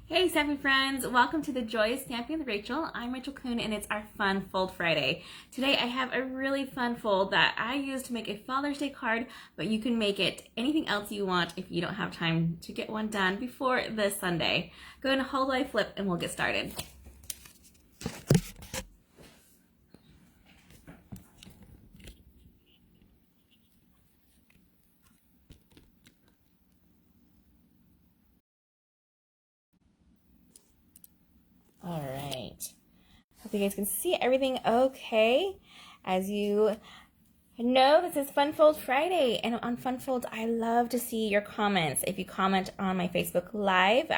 Hey Stampin' friends, welcome to the Joy of Stamping with Rachel. I'm Rachel Kuhn and it's our Fun Fold Friday. Today I have a really fun fold that I use to make a Father's Day card, but you can make it anything else you want if you don't have time to get one done before this Sunday. Go ahead and hold while I flip and we'll get started. All right. Hope you guys can see everything okay. As you know, this is Fun Fold Friday, and on Fun Fold, I love to see your comments. If you comment on my Facebook Live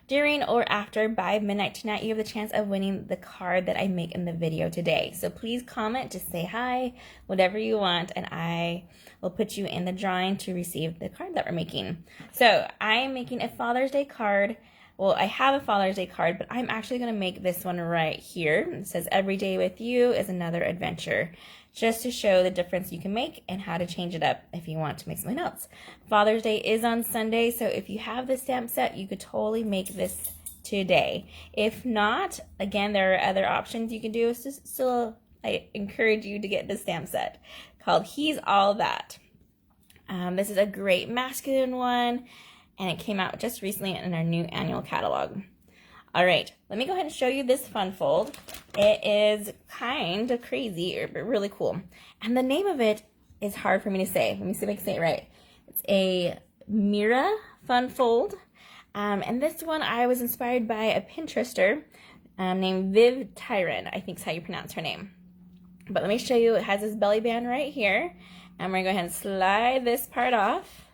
during or after by midnight tonight, you have the chance of winning the card that I make in the video today. So please comment, just say hi, whatever you want, and I will put you in the drawing to receive the card that we're making. So I am making a Father's Day card. Well, I have a Father's Day card, but I'm actually going to make this one right here. It says, "Every day with you is another adventure," just to show the difference you can make and how to change it up if you want to make something else. Father's Day is on Sunday, so if you have the stamp set, you could totally make this today. If not, again, there are other options you can do. Still, I encourage you to get the stamp set called He's All That. This is a great masculine one, and it came out just recently in our new annual catalog. All right, let me go ahead and show you this fun fold. It is kind of crazy, but really cool. And the name of it is hard for me to say. Let me see if I can say it right. It's a Miura Fun Fold. And this one I was inspired by a Pinterester named Vy Tran, I think is how you pronounce her name. But let me show you, it has this belly band right here. I'm gonna go ahead and slide this part off,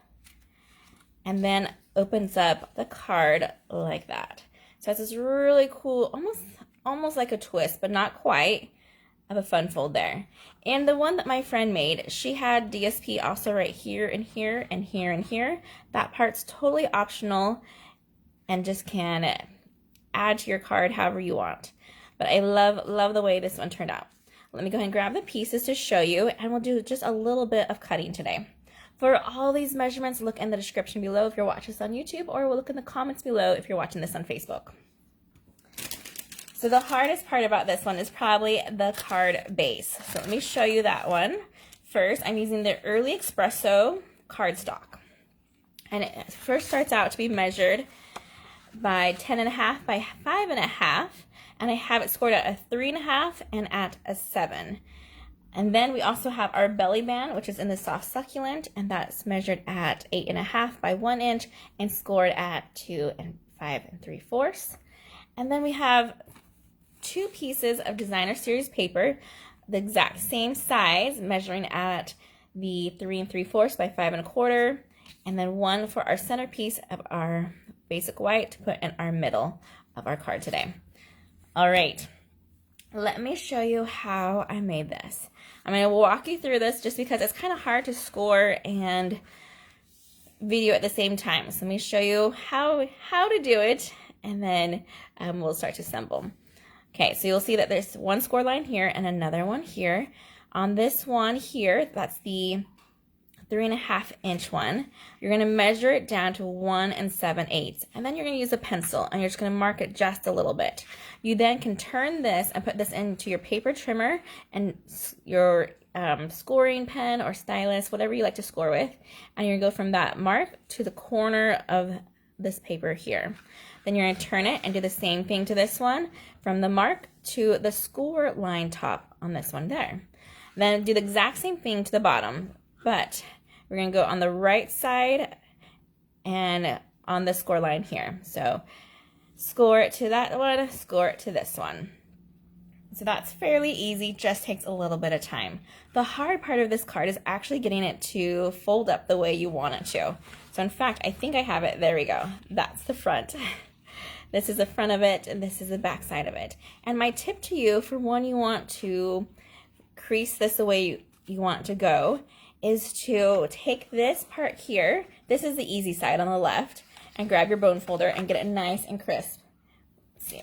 and then opens up the card like that. So it's this really cool, almost like a twist, but not quite, of a fun fold there. And the one that my friend made, she had DSP also right here and here and here and here. That part's totally optional and just can add to your card however you want. But I love the way this one turned out. Let me go ahead and grab the pieces to show you, and we'll do just a little bit of cutting today. For all these measurements, look in the description below if you're watching this on YouTube, or we'll look in the comments below if you're watching this on Facebook. So the hardest part about this one is probably the card base. So let me show you that one. First, I'm using the Early Espresso cardstock. And it first starts out to be measured by 10.5 by 5.5, and I have it scored at a 3.5 and at a 7. And then we also have our belly band, which is in the soft succulent, and that's measured at 8.5 by 1 inch and scored at 2 and 5 3/4. And then we have 2 pieces of designer series paper, the exact same size, measuring at the 3 3/4 by 5 1/4, and then one for our centerpiece of our basic white to put in our middle of our card today. All right, let me show you how I made this. I'm going to walk you through this just because it's kind of hard to score and video at the same time. So let me show you how to do it, and then we'll start to assemble. Okay, so you'll see that there's one score line here and another one here. On this one here, that's the 3.5 inch one, you're going to measure it down to 1 7/8, and then you're going to use a pencil and you're just going to mark it just a little bit. You then can turn this and put this into your paper trimmer and your scoring pen or stylus, whatever you like to score with, and you're going to go from that mark to the corner of this paper here. Then you're going to turn it and do the same thing to this one, from the mark to the score line top on this one there. Then do the exact same thing to the bottom, but we're going to go on the right side and on the score line here. So score it to that one, score it to this one. So that's fairly easy, just takes a little bit of time. The hard part of this card is actually getting it to fold up the way you want it to. So in fact, I think I have it. There we go. That's the front. This is the front of it, and this is the back side of it. And my tip to you, for when you want to crease this the way you want it to go, is to take this part here, this is the easy side on the left, and grab your bone folder and get it nice and crisp. Let's see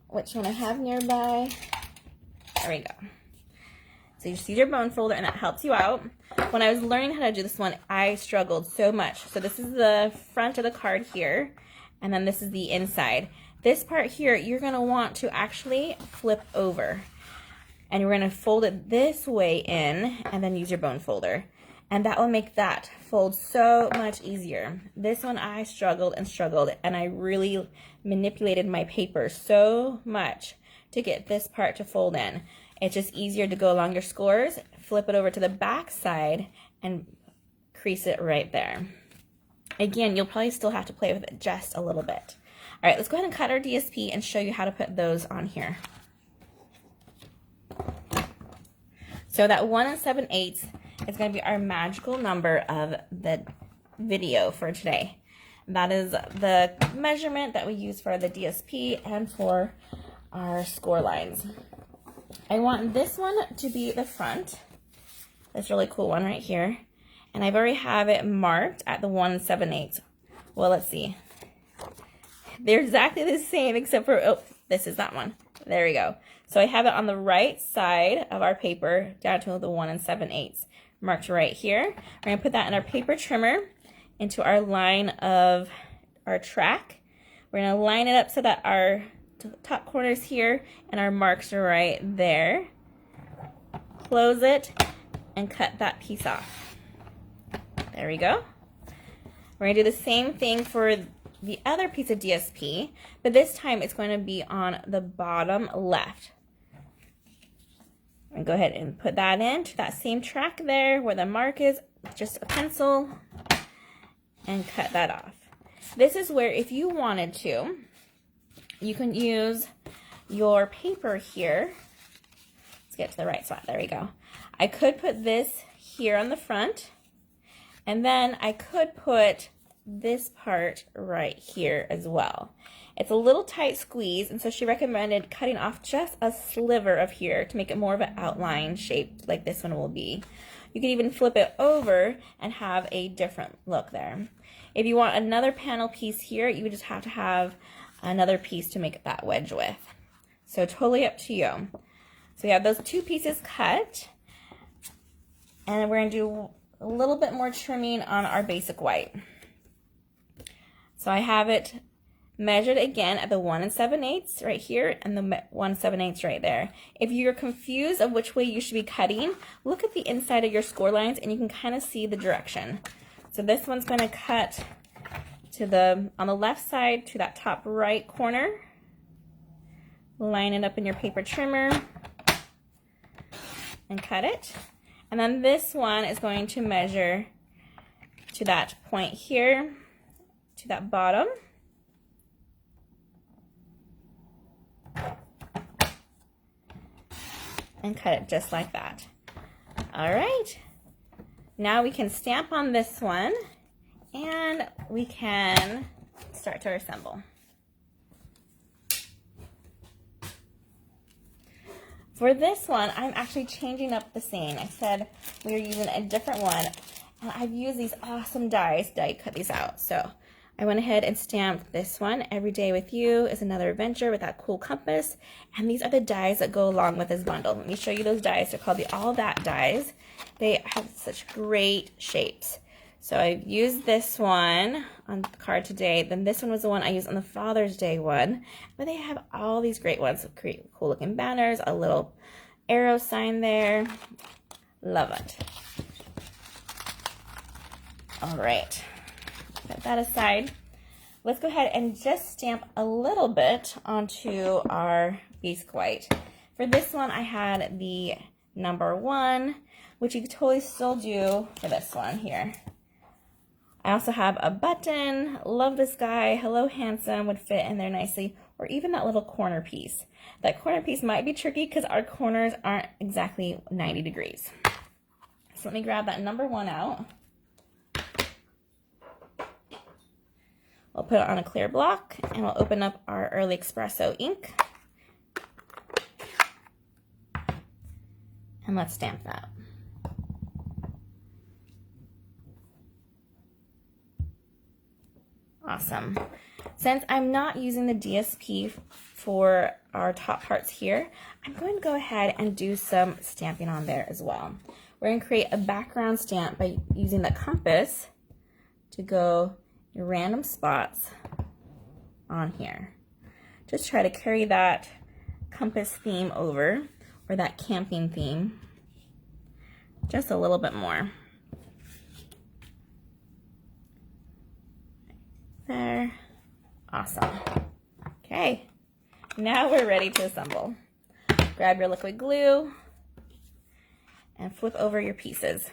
which one I have nearby. There we go. So you just use your bone folder, and that helps you out. When I was learning how to do this one, I struggled so much. So this is the front of the card here, and then this is the inside. This part here, you're going to want to actually flip over. And you're going to fold it this way in, and then use your bone folder. And that will make that fold so much easier. This one I struggled and struggled, and I really manipulated my paper so much to get this part to fold in. It's just easier to go along your scores, flip it over to the back side, and crease it right there. Again, you'll probably still have to play with it just a little bit. All right, let's go ahead and cut our DSP and show you how to put those on here. So that 1 7/8 is going to be our magical number of the video for today. That is the measurement that we use for the DSP and for our score lines. I want this one to be the front, this really cool one right here, and I've already have it marked at the 1 7/8. Well, let's see. They're exactly the same except for, oh, this is that one. There we go. So I have it on the right side of our paper down to the 1 7/8 marked right here. We're going to put that in our paper trimmer into our line of our track. We're going to line it up so that our top corner is here and our marks are right there. Close it and cut that piece off. There we go. We're going to do the same thing for the other piece of DSP, but this time it's going to be on the bottom left. And go ahead and put that into that same track there where the mark is, just a pencil, and cut that off. This is where, if you wanted to, you can use your paper here. Let's get to the right spot. There we go. I could put this here on the front, and then I could put this part right here as well. It's a little tight squeeze, and so she recommended cutting off just a sliver of here to make it more of an outline shape like this one will be. You can even flip it over and have a different look there. If you want another panel piece here, you would just have to have another piece to make that wedge with. So totally up to you. So we have those two pieces cut, and we're going to do a little bit more trimming on our basic white. So I have it measured again at the 1 7/8 right here and the 1 7/8 right there. If you're confused of which way you should be cutting, look at the inside of your score lines and you can kind of see the direction. So this one's going to cut to on the left side to that top right corner. Line it up in your paper trimmer and cut it. And then this one is going to measure to that point here, to that bottom. And cut it just like that. All right. Now we can stamp on this one and we can start to assemble. For this one, I'm actually changing up the scene. I said we were using a different one, and I've used these awesome dies to cut these out. So I went ahead and stamped this one. Every Day with You is Another Adventure with that cool compass. And these are the dies that go along with this bundle. Let me show you those dies. They're called the All That dies. They have such great shapes. So I've used this one on the card today. Then this one was the one I used on the Father's Day one. But they have all these great ones. Create cool looking banners, a little arrow sign there. Love it. All right. Put that aside. Let's go ahead and just stamp a little bit onto our basic white. For this one, I had the number 1, which you could totally still do for this one here. I also have a button. Love this guy. Hello, handsome would fit in there nicely, or even that little corner piece. That corner piece might be tricky because our corners aren't exactly 90 degrees. So let me grab that number 1 out. We'll put it on a clear block and we'll open up our Early Espresso ink. And let's stamp that. Awesome. Since I'm not using the DSP for our top parts here, I'm going to go ahead and do some stamping on there as well. We're going to create a background stamp by using the compass to go in random spots on here. Just try to carry that compass theme over, or that camping theme, just a little bit more. There. Awesome. Okay, now we're ready to assemble. Grab your liquid glue and flip over your pieces.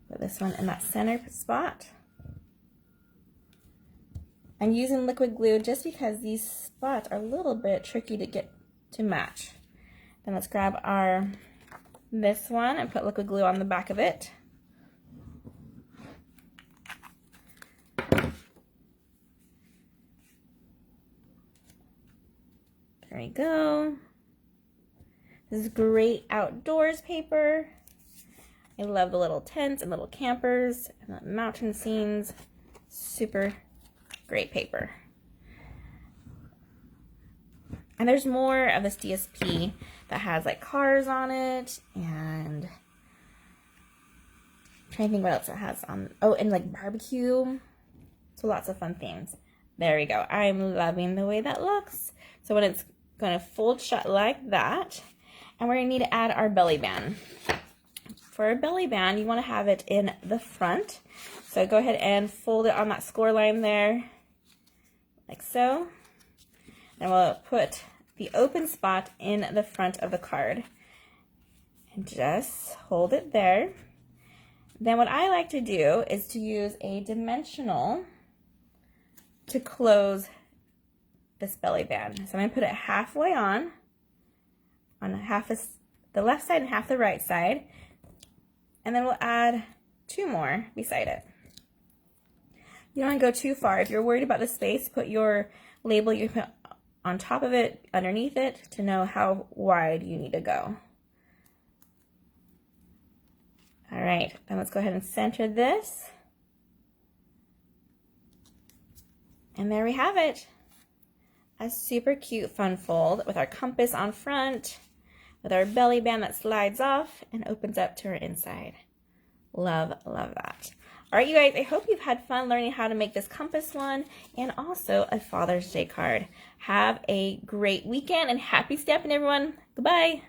Put this one in that center spot. I'm using liquid glue just because these spots are a little bit tricky to get to match. Then let's grab this one and put liquid glue on the back of it. There we go. This is great outdoors paper. I love the little tents and little campers and the mountain scenes. Super great paper. And there's more of this DSP that has like cars on it, and I'm trying to think what else it has on. Oh, and like barbecue. So lots of fun themes. There we go. I'm loving the way that looks. So when it's going to fold shut like that, and we're going to need to add our belly band. For our belly band, you want to have it in the front. So go ahead and fold it on that score line there, like so. Then we'll put the open spot in the front of the card and just hold it there. Then what I like to do is to use a dimensional to close this belly band. So I'm going to put it halfway on half the left side and half the right side, and then we'll add 2 more beside it. You don't want to go too far. If you're worried about the space, put your label you put on top of it, underneath it, to know how wide you need to go. All right, then let's go ahead and center this. And there we have it. A super cute fun fold with our compass on front, with our belly band that slides off and opens up to our inside. Love, love that. All right, you guys, I hope you've had fun learning how to make this compass one and also a Father's Day card. Have a great weekend and happy stamping, everyone. Goodbye.